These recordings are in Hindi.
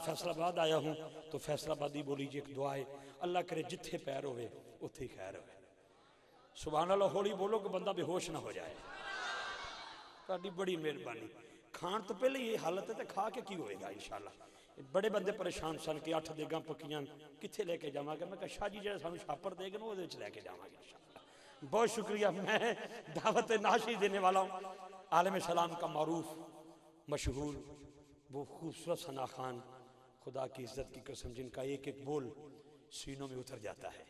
फैसलाबाद आया हूँ तो फैसलाबादी बोली जी एक दुआ है, अल्लाह करे जिथे पैर होवे उत्थे खैर होवे। सुभान अल्लाह हौली बोलो कि बंदा बेहोश ना हो जाए। ਤੁਹਾਡੀ बड़ी मेहरबानी। खाण तो पहले ये हालत है तो खा के की होएगा इंशाअल्लाह। बड़े बंदे परेशान सन कि 8 देगा पक्कियां कित्थे लेके जावांगे। मैं कहा शाह जी जो सानू छापर देगा ना वो लेके जावांगे इंशाअल्लाह। बहुत शुक्रिया। मैं दावत नाशी देने वाला हूँ। आलम सलाम का मारूफ मशहूर वो खूबसूरत सना खान, खुदा की इज्जत की कसम, जिनका एक एक बोल सीनों में उतर जाता है,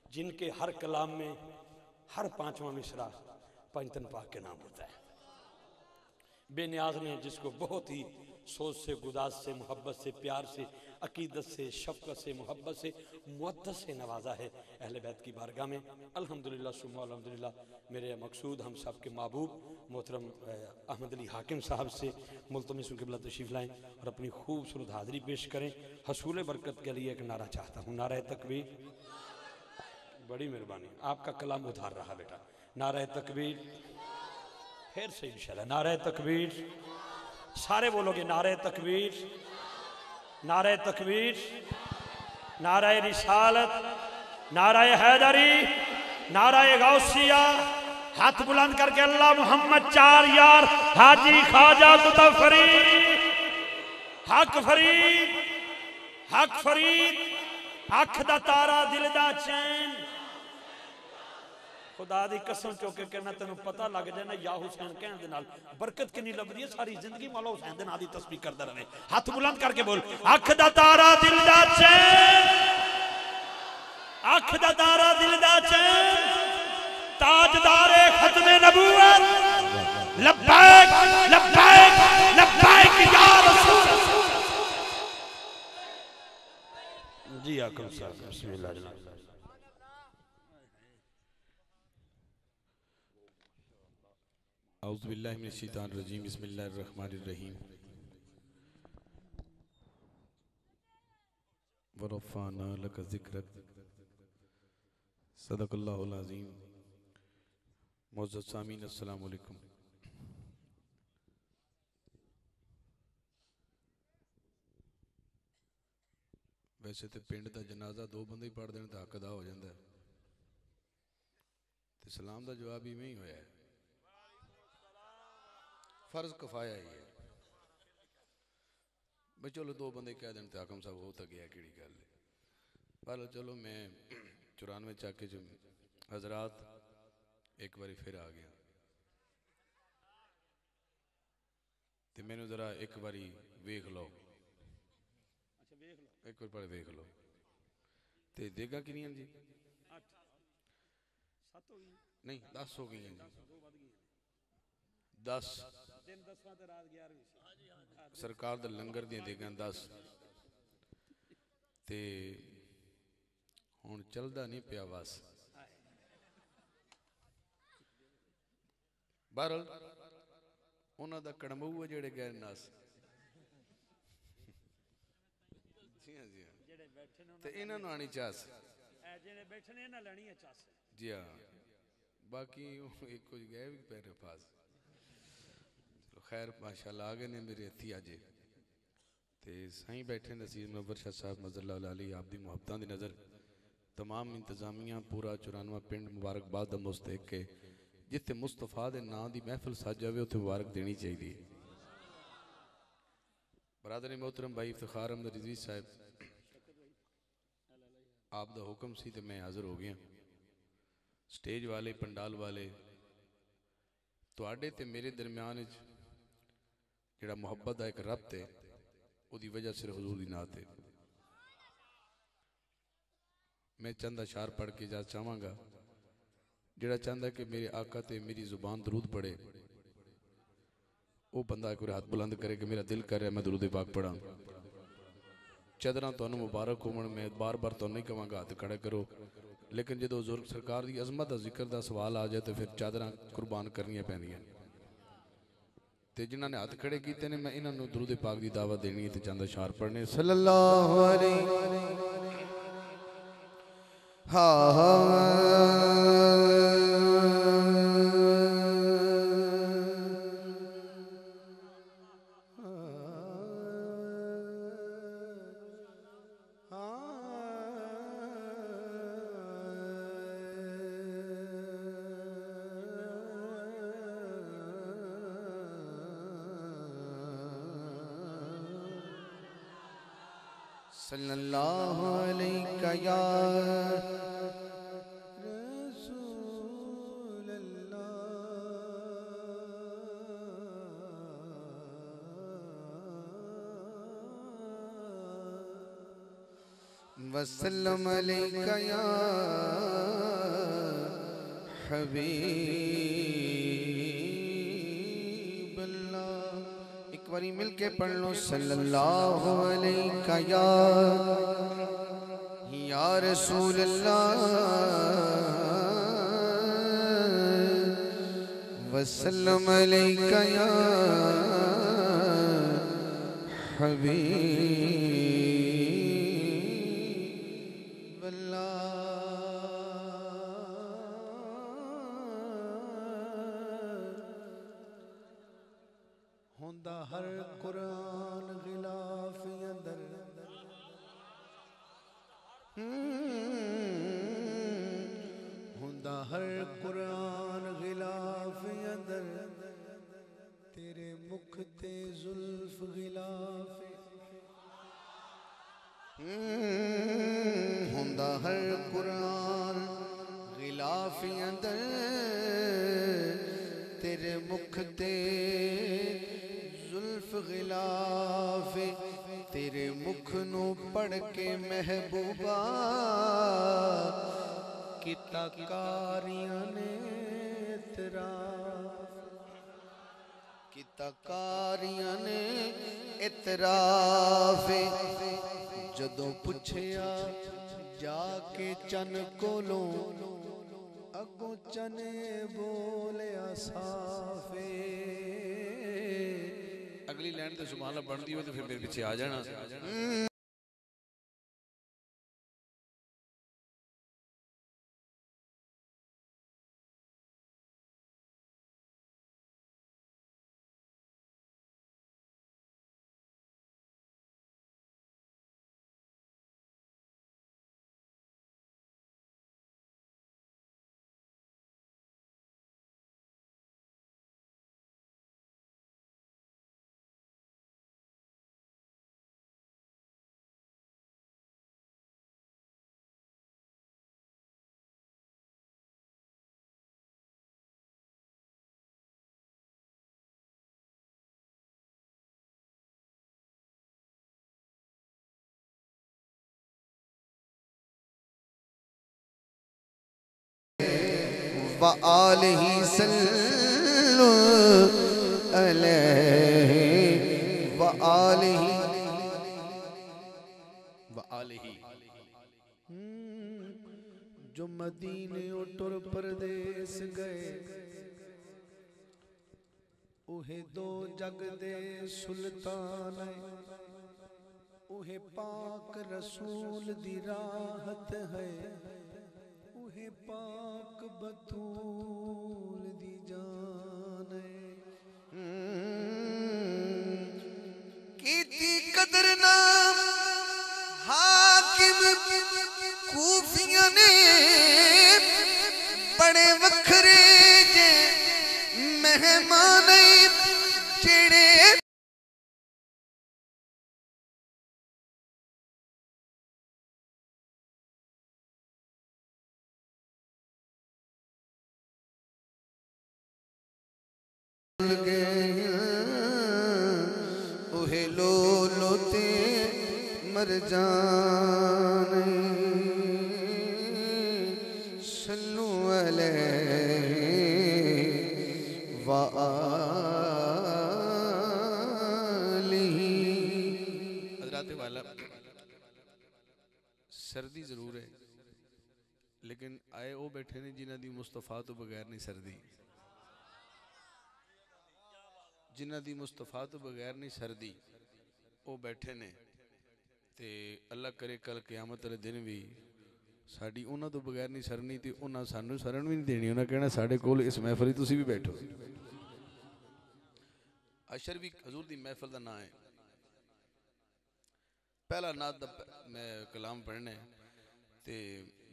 जिनके हर कलाम में हर पांचवा मिसरा पंजतन पाक के नाम होता है। बेनियाज ने जिसको बहुत ही सोच से, गुदाज से, मोहब्बत से, प्यार से, अकीदत से, शफ़क़त से, मोहब्बत से, मुअद्दत से नवाजा है अहले बैत की बारगाह में। अल्हम्दुलिल्लाह सुम्मा अल्हम्दुलिल्लाह। मेरे मकसूद हम सब के महबूब मोहतरम अहमद अली हाकिम साहब से मुल्तमिस क़िबला तशरीफ़ लाएँ और अपनी खूबसूरत हाज़िरी पेश करें। हसूल बरकत के लिए एक नारा चाहता हूँ, नारा तकबीर। बड़ी मेहरबानी, आपका कलाम उधार रहा बेटा। नारा तकबीर, फिर से इंशाअल्लाह नारा तकबीर। सारे बोलोगे नारा तकबीर, नारा तकबीर, नारा रिसालत, नारा हैदरी, नारा गौसिया। हाथ बुलंद करके अल्लाह मोहम्मद चार यार हाजी ख्वाजा मुतफरीद हक फरीद, हक फरीद, अख दा तारा दिल दा चैन। खुदा दी कसम चौके कहना तेन पता लग जाए ना या हुसैन कहने दे नाल बरकत कितनी लभदी है। सारी जिंदगी मौला हुसैन दे नाम दी तस्बीह करदा रहे। हाथ बुलंद करके बोल अख दा तारा दिल दा चैन, अख दा तारा दिल दा चैन, ताजदारे खत्मे नबूवत। लब्बैक लब्बैक लब्बैक या रसूल। जी आकम साहब बिस्मिल्लाह जनाब। औज़ुबिल्लाहि मिनश्शैतानिर्रजीम बिस्मिल्लाहिर्रहमानिर्रहीम। व रफ़अना लका ज़िक्रक सदक़ल्लाहुल अज़ीम। मुअज़्ज़ज़ सामीन अस्सलामु अलैकुम। वैसे तो पिंड का जनाजा दो बंदे ही पढ़ देने तो हक अदा हो जाता है, तो सलाम का जवाब इवें ही होया है। फर्ज कफाया ही है भाई, चलो दो बंदे कह दें तो हाकम साहब हो तो गया कि गल है। पर चलो मैं 94 चाके च हजरात एक बारी फिर आ गया तो मैनू जरा एक बारी वेख लो, एक बार पढ़े वेख लो तो देगा कि नहीं जी? नहीं 10 हो गई जी, 10 सरकार दा लंगर दियां देगा 10 ते हुण चलदा नहीं पिया बस। बहरहाल उन्हां दा कड़मऊ है जेड़े गए नस। जी हाँ जी हाँ, ते इन्हां नूं आनी चास जी हाँ, बाकी एक कुछ गए भी पैरे पास। खैर माशाअल्लाह आ गए ने मेरे हथी अजे ते साईं बैठे नसीर मुनव्वर शाह साहब नज़र अली आप दी मुहब्बतां दी नज़र तमाम इंतजामिया पूरा 94 पिंड मुबारकबाद दा मुस्तहिक है। जिथे मुस्तफा दे नां दी महफिल सज जाए उत्थे मुबारक देनी चाहिए। बरादरी मोहतरम भाई इफ्तिखार अहमद रिजवी साहब आप दा हुक्म सी ते मैं हाजिर हो गया। स्टेज वाले पंडाल वाले तुहाडे ते मेरे दरम्यान जिहड़ा मुहब्बत का एक रब्त है उसकी वजह सिर्फ हुजूर दी नात है। मैं चंद अशार पढ़ के जा चाहवागा। जिहड़ा चाहता कि मेरे आका ते मेरी जुबान दरूद पढ़े वो बंदा एक हाथ बुलंद करे कि मेरा दिल कर रहा मैं दरूद पाक पढ़ा। चदरां तुहानू मुबारक होवन। मैं बार बार तो नहीं कहांगा हाथ खड़ा करो, लेकिन जो हजूर सरकार की अजमत का जिक्र का सवाल आ जाए तो फिर चादरां कुर्बान करनियां पैंदियां। ते जिन्हां ने हाथ खड़े किए ने मैं इन्होंने दरूद पाक की दावत देनी है। चंद अशार पढ़ने सल्लल्लाहु अलैहि सल्लल्लाहु अलैका या वसल्लम अलैका या हबीब अल्लाह। एक बारी मिलके पढ़ लो सल्लल्लाहु अलैका या रसूल अल्लाह वसल्लम अलैका या हबीब होंदा हर कुरान गिलाफ अंदर होंदा हर कुरान गिलाफ अंदर तेरे मुख ते जुल्फ गिलाफ होंदा हर कुरान गिलाफ अंदर तेरे मुख ते जुल्फ गिलाफ तेरे मुख नू पढ़ के महबूबा किता कारियां ने कारियां ने इतराफ जदों पुछया जाके चन कोलों अगों चने बोलिया साफे। अगली लाइन तो सुभान अल्लाह बनती हो तो फिर मेरे पीछे आ जाना। व आलिही सल्लु अलैहि व आलिही जो मदीने टुर परदेस गए उहे दो जग दे सुल्तान उहे पाक रसूल दी राहत है उहे पाक बतूल दी जान कीती कदर नाम हाकिम कूफियां ने बड़े वखरे जे मेहमान जेड़े उहे लो लोते मर जाने सल्लु अलैहि व आलिही। हज़रात वाला सर्दी जरूर है लेकिन आए वो बैठे ने जिन्हां दी मुस्तफा तो बगैर नहीं सर्दी जिन्हां दी मुस्तफा तो बगैर नहीं सर्दी वो बैठे ने ते अल्लाह करे कल क़यामत वाले दिन भी साड़ी उन्हां तो बगैर नहीं सरनी ते उन्हां सानू सरन भी नहीं देनी उन्हां कहना साडे कोल इस महफिल तुसी भी बैठो। अशर भी हजूर दी महफिल दा नाम है। पहला नात दा मैं कलाम पढ़ना है ते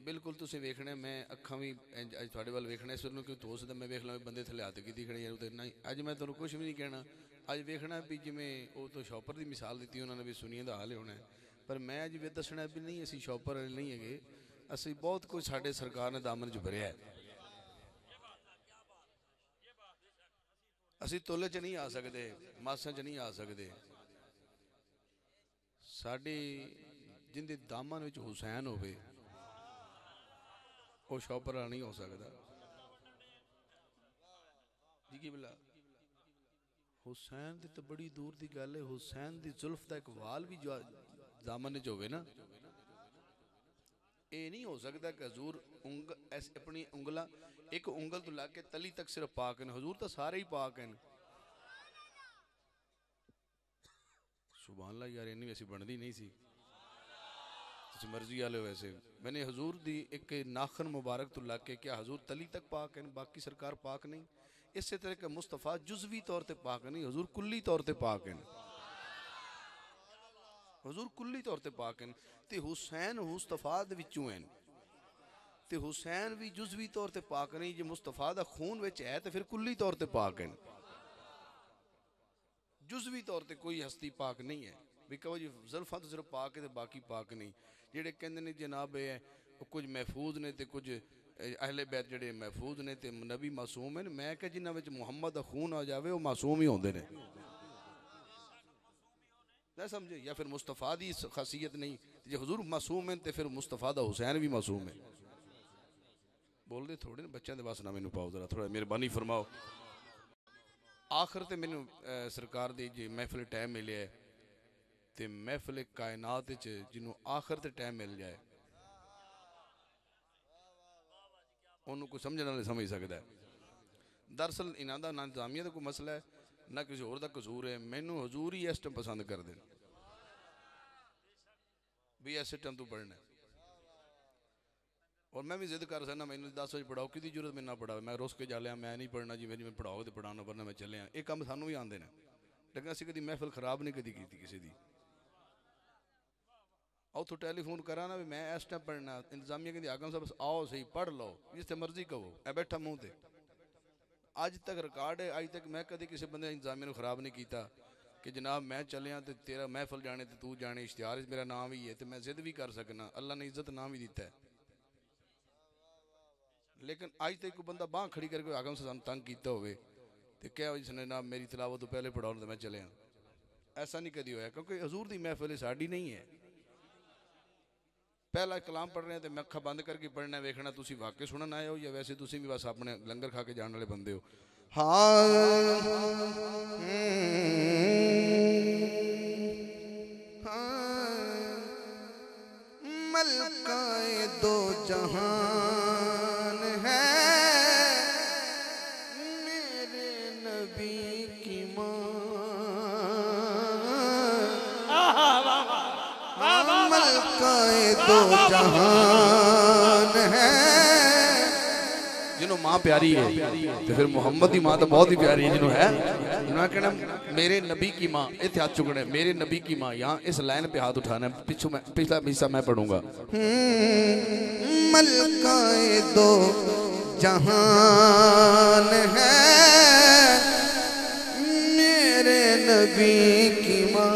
बिल्कुल तुसीं वेखना मैं अखां भी अज तुहाडे वाल वेखना इस क्योंकि हो सकदा मैं वेख लवां बंदे थले हाथ कीती खड़े यार नहीं अज मैं तुहानूं कुछ भी नहीं कहना अज वेखना भी जिवें वो तो शॉपर की मिसाल दी उन्होंने भी सुनिए दा हाल होना है पर मैं अज भी दसना भी नहीं असी शॉपर वाले नहीं है, असी बहुत कुछ साडे सरकार ने दामन च भरिया है। असी तोले च नहीं आ सकते, मासा च नहीं आ सकते। साडी जिंदे दामन विच हुसैन होवे वो शॉपर वाला नहीं हो सकता जी। की भला हुसैन दी तो बड़ी दूर की गल है। हुसैन दी जुल्फ का एक वाल भी जो दामन च होवे ना, ये नहीं हो सकता कि हजूर अपनी उंगला एक उंगल तो ला के तली तक सिर्फ पाक हैं। हजूर तो सारे ही पाक हैं। सुभान अल्लाह यार, इन्नी वैसी बनती नहीं सी, मर्जी वाले वैसे। मैंने हजूर दी एक नाखन मुबारक तो ला के, क्या हजूर तली तक पाक हैं, बाकी सरकार पाक नहीं। इस तरह का मुस्तफा जुजवी तौर पर पाक नहीं, हजूर कुल्ली तौर पर पाक हैं। हजूर कुल्ली तौर पर पाक हैं। ते हुसैन मुस्तफा दे विचों हैं, ते हुसैन भी जुजवी तौर पर पाक नहीं। जो मुस्तफा दा खून विच है तो फिर कुल्ली तौर पर पाक हैं। जुजवी तौर पर कोई हस्ती पाक नहीं है भी कहो जी जुल्फा तो सिर्फ पाक है तो बाकी पाक नहीं। जेडे कहंदे ने जनाब है कुछ महफूज ने तो कुछ अहले बैत जेडे महफूज ने तो नबी मासूम हैं। मैं क्या जिन्हां विच मुहम्मद दा खून आ जाए वो मासूम ही होंदे ने, ना समझे। या फिर मुस्तफा दी खासियत नहीं, जो हजूर मासूम है तो फिर मुस्तफा दा हुसैन भी मासूम है। बोलते थोड़े बच्चों के बस ना मैनू पाओ, जरा थोड़ा मेहरबानी फरमाओ। आखिर तो मैनू सरकार दी जी महफिल टाइम मिले है, तो महफिल कायनात जिन्हों आखिर ते टाइम मिल जाए उन्होंने कोई समझने वाले समझ सकता है। दरअसल इन्हों का ना इंतजामिया का कोई मसला है ना किसी होर दा कसूर है। मैनू हजूर ही इस टाइम पसंद कर दें भी इस टाइम तू पढ़ना। और मैं भी जिद कर सकना मैंने 10 बजे पढ़ाओ, कि जरूरत मैं ना पढ़ाओ, मैं रुस के जा लिया, मैं नहीं पढ़ना जी, मेरी मैं पढ़ाओ तो पढ़ाना, वरना मैं चलिया। ये काम सानू भी आते हैं, लेकिन असं कभी महफिल खराब नहीं कभी की किसी की। उतो टैलीफोन करा ना भी मैं इस टाइम पढ़ना, इंतजामिया कहती आगम साहब आओ सही पढ़ लो, जिससे मर्जी कहो, ए बैठा मूँह से। अज तक रिकॉर्ड है, अज तक मैं कभी किसी बंदे इंतजामिया को खराब नहीं किया कि जनाब मैं चलिया तो तेरा महफिल जाने तो तू जाने, इश्तिहार मेरा नाम ही है तो मैं जिद भी कर सकना, अल्लाह ने इज्जत नाम ही दिता है। लेकिन अज तक कोई बंदा बांह खड़ी करके आगम से तंग किया होवे तो क्या इसने ना मेरी तिलावत तो पहले पढ़ाओ तो मैं चलिया, ऐसा नहीं कभी होया। क्योंकि हजूर की महफिल साड़ी नहीं है। पहला कलाम पढ़ रहे हैं तो मैं अखा बंद करके पढ़ना, वेखना तुसी वाकई सुनन आए हो या वैसे तुसी भी बस अपने लंगर खा के जाने वाले बंदे हो। हाँ मलकाए दो जहान है मेरे नबी की माँ, मलकाए दो जहान है। जिन्हों माँ प्यारी है तो फिर मोहम्मद की माँ तो बहुत ही प्यारी है। जिन्हों है जिन्होंने कहना मेरे नबी की माँ, इतने हाथ चुकने मेरे नबी की माँ, यहाँ इस लाइन पे हाथ उठाना है, पिछू मैं पिछला हिस्सा मैं पढ़ूंगा। मलकाए दो जहान है मेरे नबी की माँ,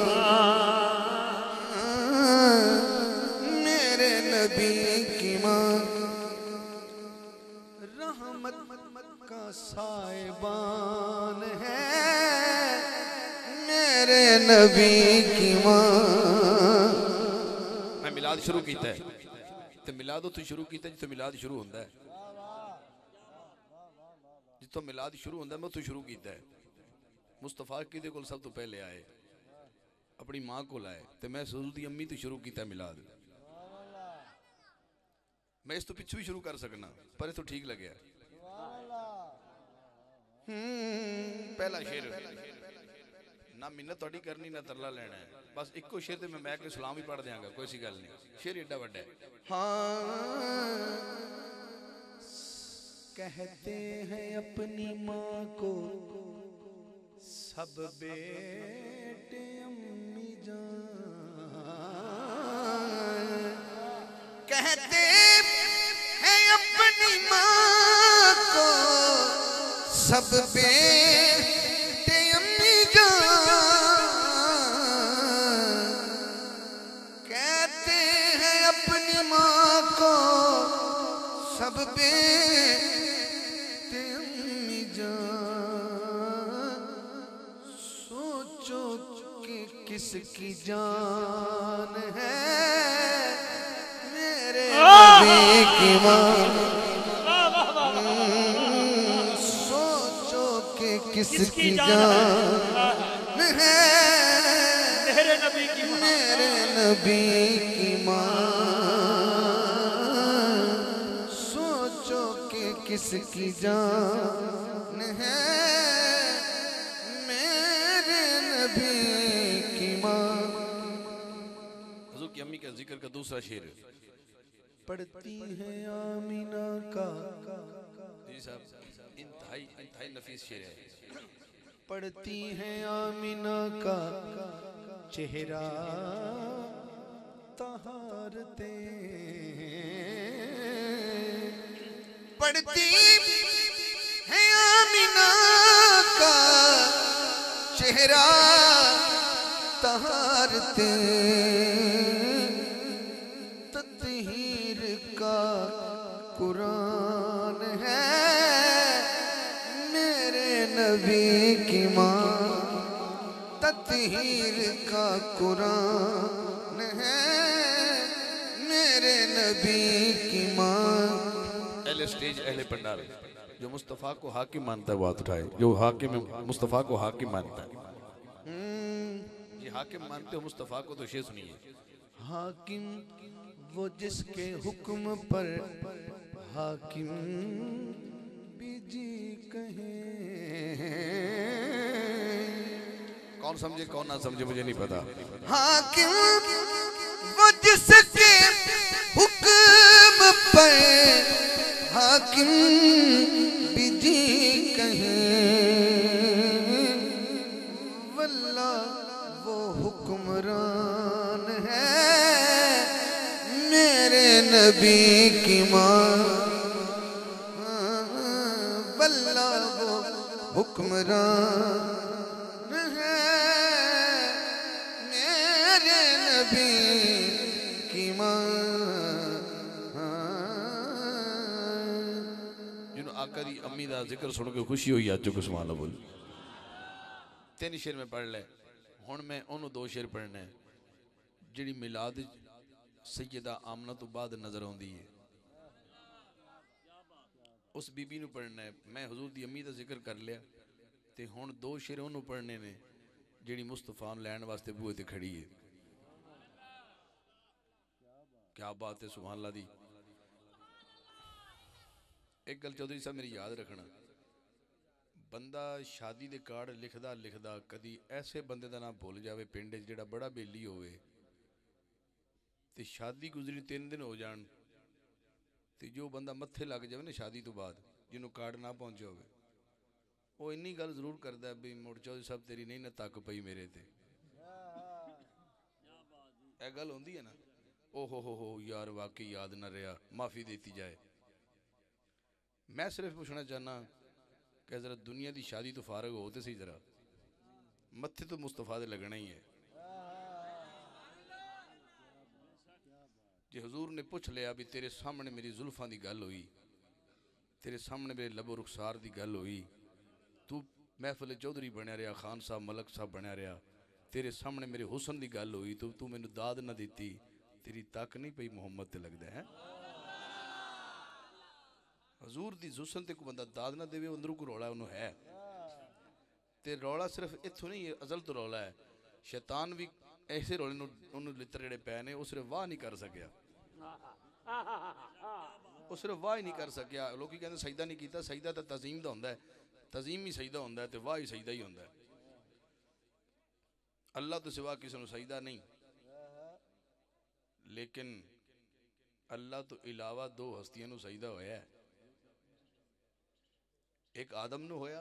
मेरे नबी की माँ, रहमत का साहिबान है मेरे नबी की माँ। मैं मिलाद शुरू किया है तो मिलाद उतो शुरू किया जितो मिलाद शुरू होता है, जितो मिलाद शुरू होता है मैं उतो शुरू किया है। मुस्तफा किदे कोल सब तो पहले आए, अपनी माँ को आए, तो मैं हजूर दी अम्मी तो शुरू किया मिलाद। मैं इस तो पिछू भी शुरू कर सकना पर इस तो ठीक लगे। पहला शेर ना मिन्नत थोड़ी करनी ना तरला लेना है, बस इको शेर ते मैं के सलाम ही पढ़ देंगा, कोई सी गल नहीं। शेर एडा वड्डा है। हाँ कहते हैं अपनी माँ को सब बेटे अम्मी जान, कहते हैं अपनी माँ को सब बेटे अम्मी जान, सब पे ते अम्मी जान, सोचो कि किसकी जान है मेरे नबी की मां। सोचो कि किसकी जान है मेरे नबी की मां, मेरे नबी की मां। सोचो कि किसकी जान है मेरे नबी की मां। हुजूर की अम्मी का जिक्र का दूसरा शेर है। पढ़ती है आमीना का, जी साहब, इंतहाई नफीस शेर है। पढ़ती है आमीना का चेहरा तहारते, पढ़ती है आमीना का चेहरा तहारते, तत्हीर का कुरान है मेरे नबी की मां। तत्हीर का कुरान है मेरे नबी की मां। अहले स्टेज, अहले पंडाल, जो मुस्तफ़ा को हाकिम मानता है वो हाथ उठाए। जो हाकिम मुस्तफ़ा को हाकिम मानता है, ये हाकिम मानते हो मुस्तफ़ा को, तो शेर सुनिए। हाकिम वो जिसके हुक्म पर हाकिम भी जी कहे। कौन समझे कौन ना समझे मुझे नहीं पता। हाकिम वो जिसके हुक्म पर हाकिम भी जी कहे। वल्ला वो हुक्मरान है मेरे नबी की मां। वल्ला वो हुक्मरान है मेरे नबी की मां। जिन्होंने आका दी अम्मी दा जिक्र सुन के खुशी हुई आज को सुभान अल्लाह बोल। तीन शेर में पढ़ ले, हुण मैं उन्होंने दो शेर पढ़ने जिहड़ी मिलाद सैयदा आमना तो बाद नजर आउंदी है, उस बीबी नूं पढ़ना है। मैं हुजूर दी अम्मी दा जिक्र कर लिया ते हुण दो शेर उन्होंने पढ़ने ने जिहड़ी मुस्तफा नूं लैण वास्ते बूहे ते खड़ी है। क्या बात है सुभान अल्लाह दी। एक गल चौधरी साहब मेरी याद रखना, बंदा शादी दे कार्ड लिखदा लिखदा कदी ऐसे बंदे दा नाम भुल जावे पिंड च जिहड़ा बड़ा बेली होवे ते शादी गुजरी 3 दिन हो जान ते जो बंदा मत्थे लग जावे ना शादी तो बाद, जिन्हों कार्ड ना पहुंचे होवे, वो इन्नी गल जरूर करदा भी मुड़ चौधरी साहब तेरी नहीं ना तक पई मेरे ते। ए गल होंदी है ना, ओ हो यार वाकई याद ना रहा, माफ़ी देती जाए। मैं सिर्फ पूछना चाहना कि जरा दुनिया की शादी तो फारग हो तो सही, जरा मत्थे तो मुस्तफा दे लगना ही है। जे हुजूर ने पूछ लिया भी तेरे सामने मेरी जुल्फां की गल हुई, तेरे सामने मेरे लबो रुखसार की गल हुई, तू महफिल चौधरी बनया रहा, खान साहब मलक साहब बनया रहा, तेरे सामने मेरे हुसन की गल हुई तो तू मैनू दाद ना दी, तेरी तक नहीं पई मुहम्मद ते लगता है। हजूर दी जुसन ते कोई बंदा दाद ना देवे, अंदरों को रौला उन्होंने है। ते रौला सिर्फ इत्थों नहीं, अजल तो रौला है। शैतान भी ऐसे रौले उन्होंने लित्र जेडे पै ने, वो सिर्फ वाह नहीं कर सकिया, वो सिर्फ वाह ही नहीं कर सकिया। लोग कहते सजदा नहीं किया, सजदा तो तजीम का होंदा है, तजीम ही सजदा होंदा है, तो वाह ही सजदा ही होंदा है। अल्लाह तो सिवा किसी को सजदा नहीं, लेकिन अल्लाह तो इलावा दो हस्तियों को सजदा होया है। एक आदम नू होया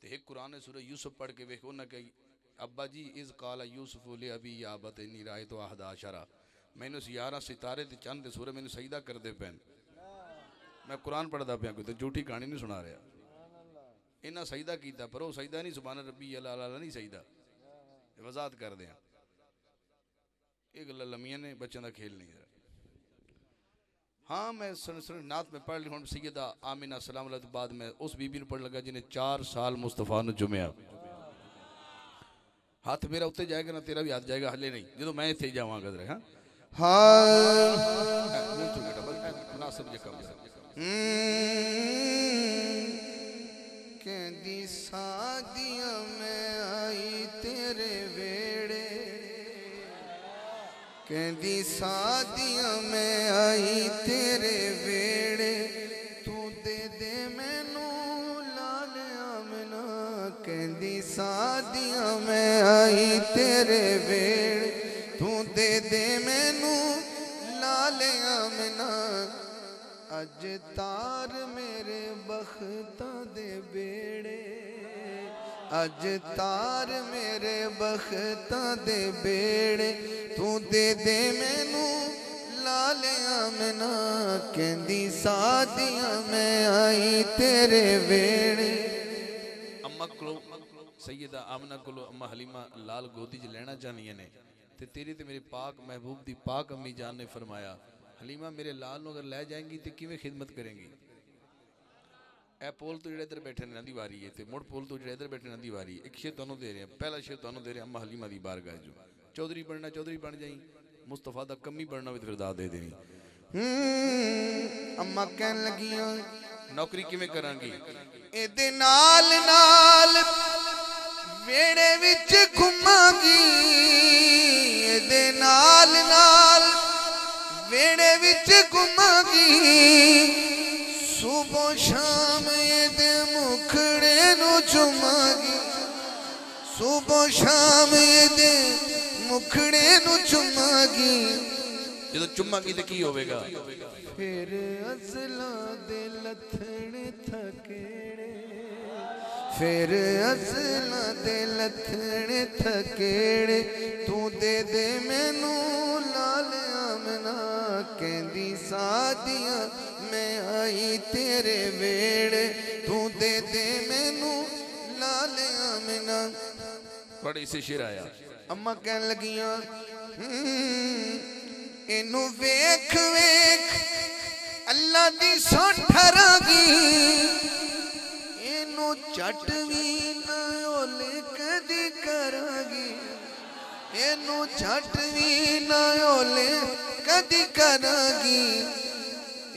ते एक कुरान सूरह यूसुफ पढ़ के वेख, उन्हें कही अब्बा जी इज़ काला यूसुफ ले अभी या बत नी राय तो आहदा शरा, मैनू 11 सितारे ते चंद सूरह मैनू सजदा करते पैन। मैं कुरान पढ़ता पाया, कोई तो झूठी कहानी नहीं सुना रहा। इन्हें सजदा किया पर वह सजदा नहीं, सुभान रब्बी अला नहीं सजदा। वजाहत कर दें, ये गल्लां लम्मियां ने, बच्चों का खेल नहीं है। हाँ मैं सुन नात में पढ़ ली हूँ सैयदा आमिना सलाम अलैहा तो बाद में उस बीबी ने पढ़ लगा जिन्हें 4 साल मुस्तफा ने चुमिया हाथ मेरा उत्ते जाएगा ना तेरा भी हाथ जाएगा हले नहीं जो मैं इतने जावांगा जरा हाँ मुनासिब जे कम कहती शादियां में आई तेरे वेड़े कहती शादियां में आई तेरे वेड़े तू दे दे मैनू लाल आमना कहती शादियां में आई तेरे वेड़े तू दे दे मैनू लाल आमना अज तार मेरे बख्तां दे बेड़े अज तार मेरे बख्तां दे बेड़े तू दे दे मैनू लाल आमना कहंदी शादियां में आई तेरे वेड़े अम्मा को सैयदा आमना को अम्मा हलीमा लाल गोदी च लेना चाहनियां ने ते तेरी ते मेरे पाक महबूब दी पाक अम्मी जान ने फरमाया हलीमा मेरे लाल नूं अगर लै जाएंगी तो किवें खिदमत करेंगी ए पोल तो इधर बैठे ने दी वारी है ते मुड़ पोल तो इधर बैठे ने दी वारी एक शेर तुहानूं दे रहे हैं पहला शेर तुहानूं दे रहे हैं अम्मा हलीमा दी बारगाह जो चौधरी बनना चौधरी बन जाई मुस्तफा दा कमी बनना भी फिर दाद दे देनी अम्मा कहन लगियां नौकरी किवें करांगी एदे नाल नाल वेड़े विच घुमांगी एदे नाल नाल वेड़े विच घुमांगी सुबह शाम एदे मुखड़े नू चुमांगी सुबह शाम एदे मुखड़े नू चुमांगी जो चुमांगी तो की होवेगा फिर असला दे लथड़े थकेड़े फिर असला दे लथड़े थकेड़े तू दे दे मैनू लाल आमना कहंदी शादियां मैं आई तेरे वेड़े तू दे दे मैनू लाल आमना बड़े इसे शेर आया अम्मा कहन लगियां इनू वेख वेख अल्लाह दी सौ ठहरागी इनू झट भी ना ओले कदी करागी इनू झट भी ना ओले कदी करागी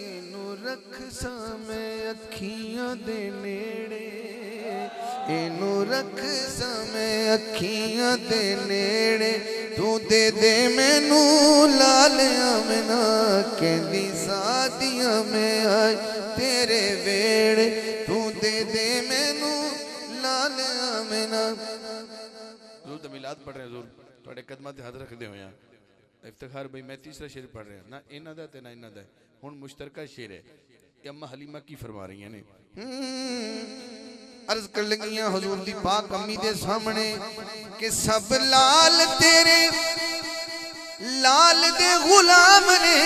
इनू रख सामे अखियां दे नेड़े इनू रख सामे अखियां दे नेड़े तू दे दे मैनू लाल आमना कहंदी शादियां में आई तेरे वेड़े तू दे दे मैनू लाल आमना ज़रूर तो मिलाद पढ़ रहे हैं ज़रूर थोड़े कदमां ते हाथ रखदे होए हैं इफ्तिखार भाई मैं तीसरा शेर पढ़ रहा ना इन्हां दा ते ना इन्हां दा हुण मुश्तरका शेर है कि अम्मा हलीमा की फरमा रही ने अर्ज कर लगियां हुजूर दी पाक अम्मी दे सामने कि सब लाल तेरे लाल दे गुलाम ने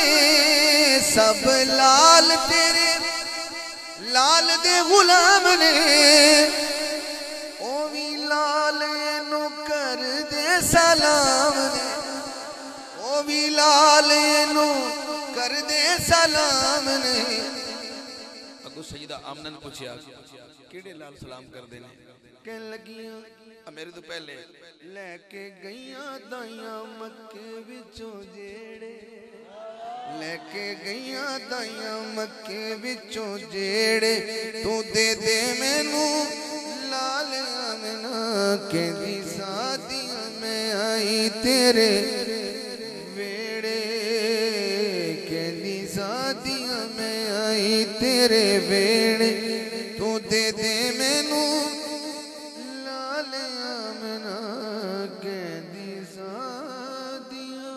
सब लाल तेरे लाल दे गुलाम ने ओ भी लाल नू कर दे सलाम ने ओ भी लाल नू कर दे सलाम ने अगो सैयदा आमना ने पूछया केड़े लाल सलाम करदे ने कहन लगियां मेरे तो पहले लेके गईयां दाइयां मक्के विचों जेड़े लेके गईयां दाइयां मक्के विचों जेड़े तू दे दे मैनू लाल आमना कहंदी शादियां में आई तेरे वेड़े कहंदी शादियां में आई तेरे वेड़े तू दे दे मैनू लाल आमना कहंदी शादियां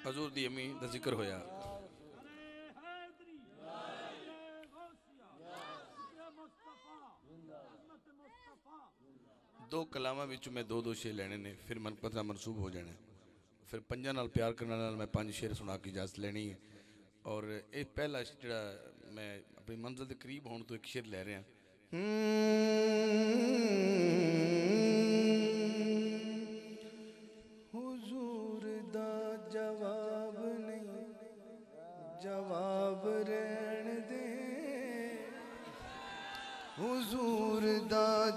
हजूर दी अम्मी दा जिक्र होया दो कलामां विच मैं दो शेर लेने ने फिर मन पता मनसूब हो जाना फिर पंजा नाल प्यार करने नाल मैं 5 शेर सुना के इजाजत लेनी है और ये पहला जिहड़ा मैं अपनी मंजिल के करीब होने तो एक शेर ले रहा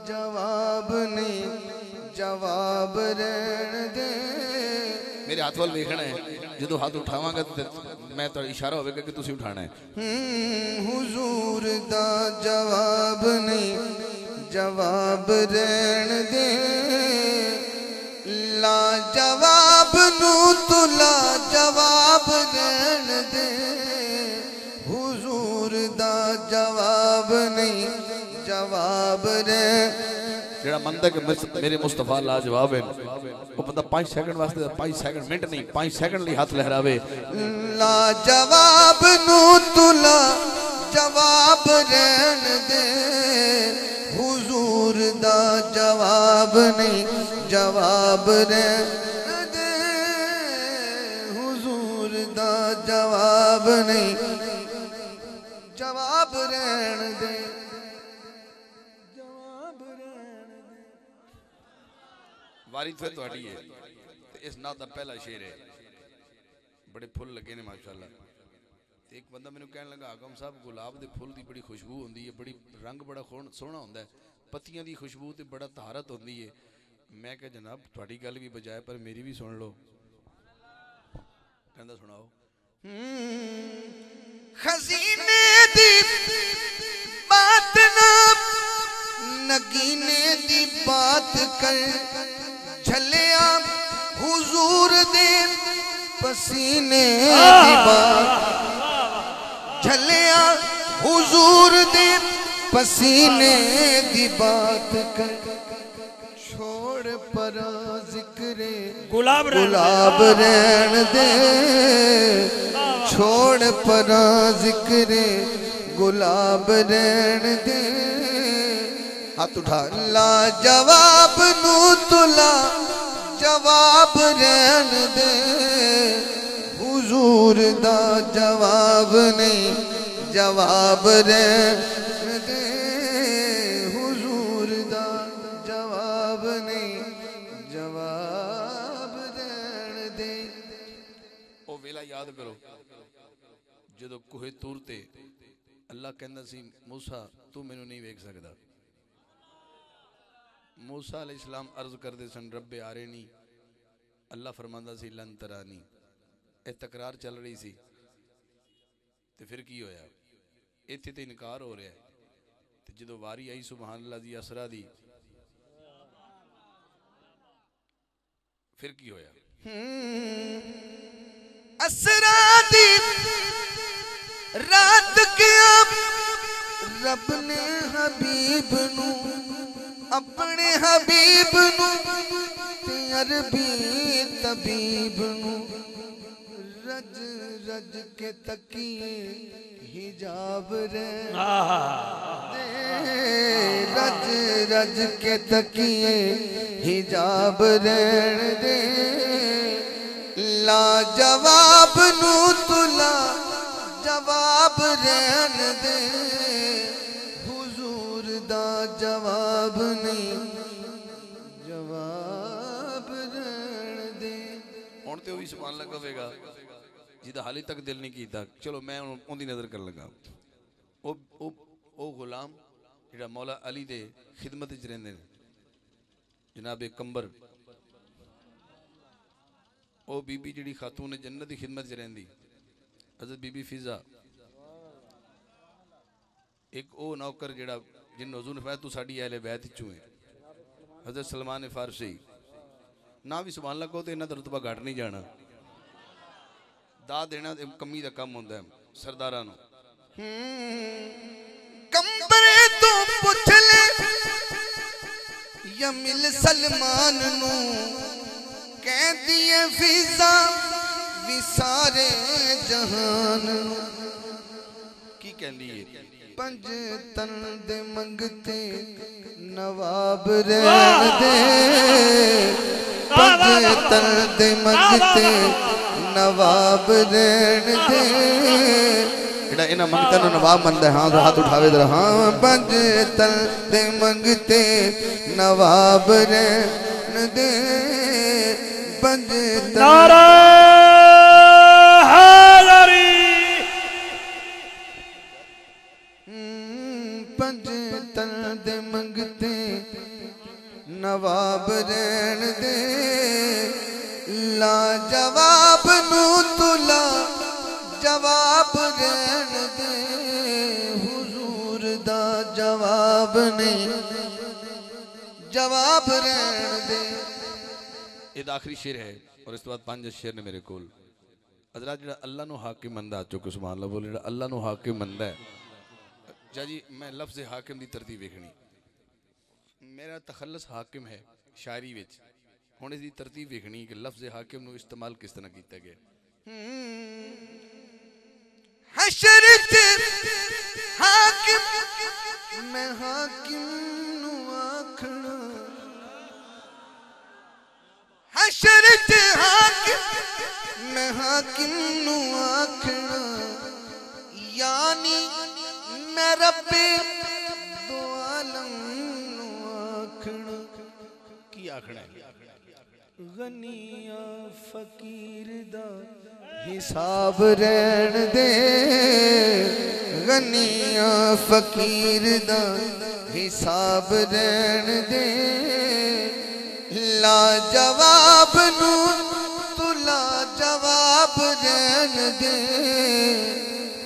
जवाब नहीं जवाब रहन दे। मेरे हाथ वाल देखना है, जो हाथ उठावांगा मैं तो इशारा होगा कि तुसी उठाना है। हुजूर दा जवाब नहीं जवाब रहन दे। ला जवाब नू तू ला जवाब रहन दे। हुजूर दा जवाब नहीं जवाब रहन। जेड़ा मंदा कि मेरे मुस्तफा लाजवाब है, वो बंदा 5 सेकंड वास्ते 5 सेकंड मिनट नहीं 5 सेकंड लिए हाथ लहरावे। ला जवाब नू तुला जवाब रहन दे। हुजूर दा जवाब नहीं जवाब रहन दे। हुजूर दा जवाब नहीं जवाब रहन दे। वारी फिर तुहाडी है। इस नात दा पहला शेर है, बड़े फुल लगे ने माशाअल्लाह। एक बंदा मैनू कहने लगा आगम साहब गुलाब दे फुल दी बड़ी खुशबू होंदी है, बड़ी रंग बड़ा सोहना होंदा है, पत्तियां दी खुशबू ते बड़ा तहारत होंदी है। मैं कहा जनाब तुहाडी गल भी बजाए पर मेरी भी सुन लो। कहंदा सुनाओ। खजीने दी बात ना नगीने दी बात कर। झलिया हुजूर दे पसीने दी बात। झलिया हुजूर दे पसीने दी बात कर। छोड़ परा जिक्रे गुलाब रहन दे। छोड़ परा जिक्रे गुलाब रहन दे। हाथ उठा। ला जवाब नू तुला जवाब रहन दे। हुजूर दा जवाब नहीं जवाब रहन दे। हुजूर दा जवाब नहीं जवाब रहन दे। ओ वेला याद करो जदों कोहे तूर ते अल्लाह कहंदा सी मूसा तू मैनू नहीं वेख सकदा। मूसा अलैहिस्सलाम अर्ज करदे सन रब्बे आरेनी। अल्लाह फरमांदा सी लन तरानी। ए तकरार चल रही सी ते फिर की होया, इत्थे ते इनकार हो रहा है। ते जदों वारी आई सुभान अल्लाह दी असरा दी फिर की होया। असरा दी रात क्या रब ने हबीब नू अपने हबीब नू ते अरबी तबीब नू रज रज के तकिए हिजाब रहन दे। रज रज के तकिए हिजाब रहन दे। ला जवाब नू तुला जवाब रहन दे। हुजूर दा जवाब नहीं जवाब रहन दे। हुण ते ओही सुभान अल्लाह कहेगा जिदा हाली तक दिल नहीं कीता। चलो मैं उनकी नजर कर लगा। ओ गुलाम जिहड़ा मौला अली दे खिदमत च रहिंदे ने जनाब कंबर। ओ बीबी जिहड़ी खातून जन्नत की खिदमत च रहिंदी हज़रत बीबी फिजा। एक ओ नौकर जिहड़ा जिन हुजूर ने फरमाया तू साडी अहले बैत विचों है हज़रत सलमान फारसी। ना भी सुभान अल्लाह कहो तो इन्हां दा रुतबा घट नहीं जाना। दा देना कमी दा कम होंदा है सरदारां नूं। कंबरे तो पुछ ले या मिल सलमान नू कह दिए फिजा भी सारे जहान नू। की कहंदी है पंज तन दे मंगते नवाब रहन दे। पंज तन दे मंगते नवाब रहन दे। जेड़ा इन्हां मंगतां नूं नवाब मनदा हां हाथ उठावे जरा। हाँ पंज तन दे मंगते नवाब रहन दे। पंज तन नारा हैदरी। पंज तन दे मंगते नवाब रहन दे ला जवाब नू तुला जवाब रहन दे हुजूर दा जवाब नहीं जवाब रहन दे। ये आखिरी शेर है और इस बाद 5 शेर ने मेरे कोल हजरात जो अल्लाह नु हाकिम मंदा आ चुके सुभान अल्लाह बोले अल्लाह नु हाकिम मंदा है जी। मैं लफ्ज़ हाकिम की तरतीब वेखनी मेरा तखल्लस हाकिम है शायरी विच हुण इसकी तरतीब वेखनी कि लफ्ज़ हाकिम नु इस्तेमाल किस तरह किया गया। हशर च हाकिम मैं हाकिम नु आखना हशर च हाकिम मैं हाकिम नु आखना यानी मैं रब्बे दो आलम नु आखना की आखना है गनिया फकीर दा हिसाब रहन दे गनिया फकीर दा हिसाब रहन दे ला जवाब नू तुला जवाब रहन दे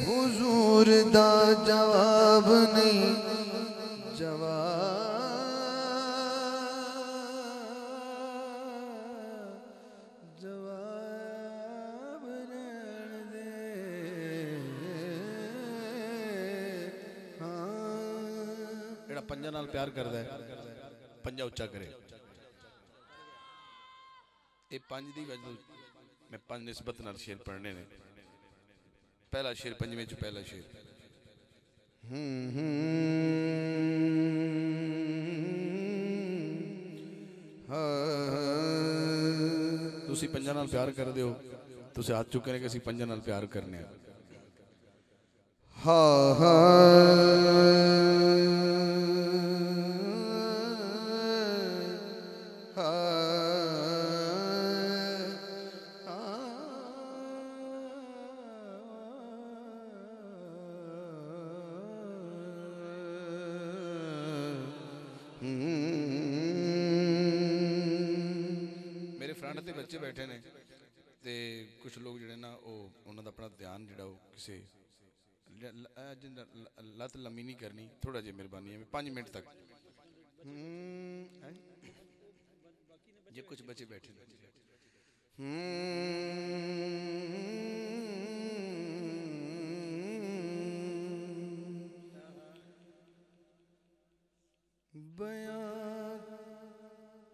हुजूर दा जवाब नहीं जवाब रहन दे। जेड़ा पंजा नाल प्यार करदा है पंजा उच्चा करे। ये 5 दी वजह मैं 5 निस्बत नाल शेर पढ़ने ने। पहला शेर पंजवें च पहला शेर तुसी पंजा नाल प्यार कर दे हो तुसी हाथ चुके ने कि असीं पंजा नाल प्यार करने आ। मेरे फ्रेंड ते बच्चे बैठे ने ते कुछ लोग जिहड़े ना उन्हां दा अपना ध्यान जिहड़ा किसी लत लम्मी नहीं करनी थोड़ा जी मेहरबानी है 5 मिनट तक जे कुछ बच्चे बैठे ने बयां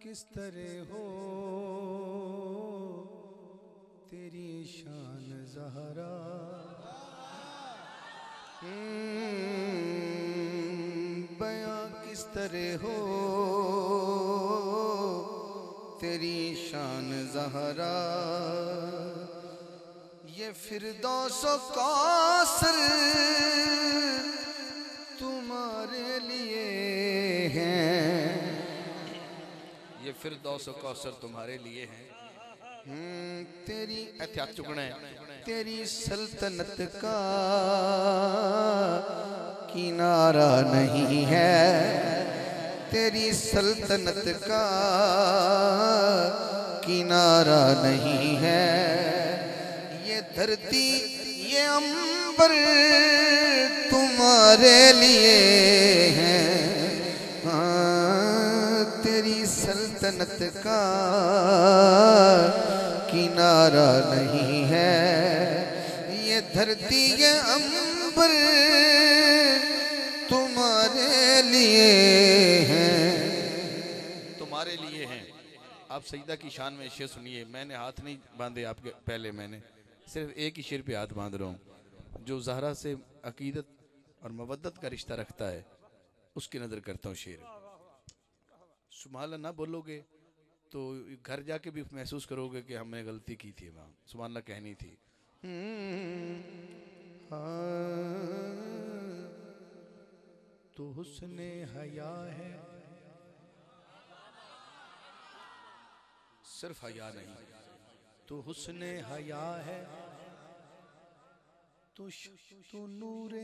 किस तरह हो तेरी शान ज़हरा बयां किस तरह हो तेरी शान ज़हरा ये फिरदौस कौसर तुम्हारे लिए हैं ये फिरदौस कौसर तुम्हारे लिए हैं। तेरी एहतियात चुकना है तेरी सल्तनत का किनारा नहीं है तेरी सल्तनत का किनारा नहीं है ये धरती ये अंबर तुम्हारे लिए हैं तेरी सल्तनत का किनारा नहीं है ये धरती ये अंबर तुम्हारे लिए हैं तुम्हारे लिए हैं। आप सजदा की शान में शेर सुनिए। मैंने हाथ नहीं बांधे आपके पहले मैंने सिर्फ एक ही शेर पे हाथ बांध रहा हूँ जो ज़हरा से अकीदत और मवद्दत का रिश्ता रखता है उसकी नज़र करता हूँ शेर। सुभान अल्लाह ना बोलोगे तो घर जाके भी महसूस करोगे कि हमने गलती की थी वहाँ सुभान अल्लाह कहनी थी। तो हुस्ने हया है सिर्फ हया नहीं तो हुस्ने हया है तो नूरे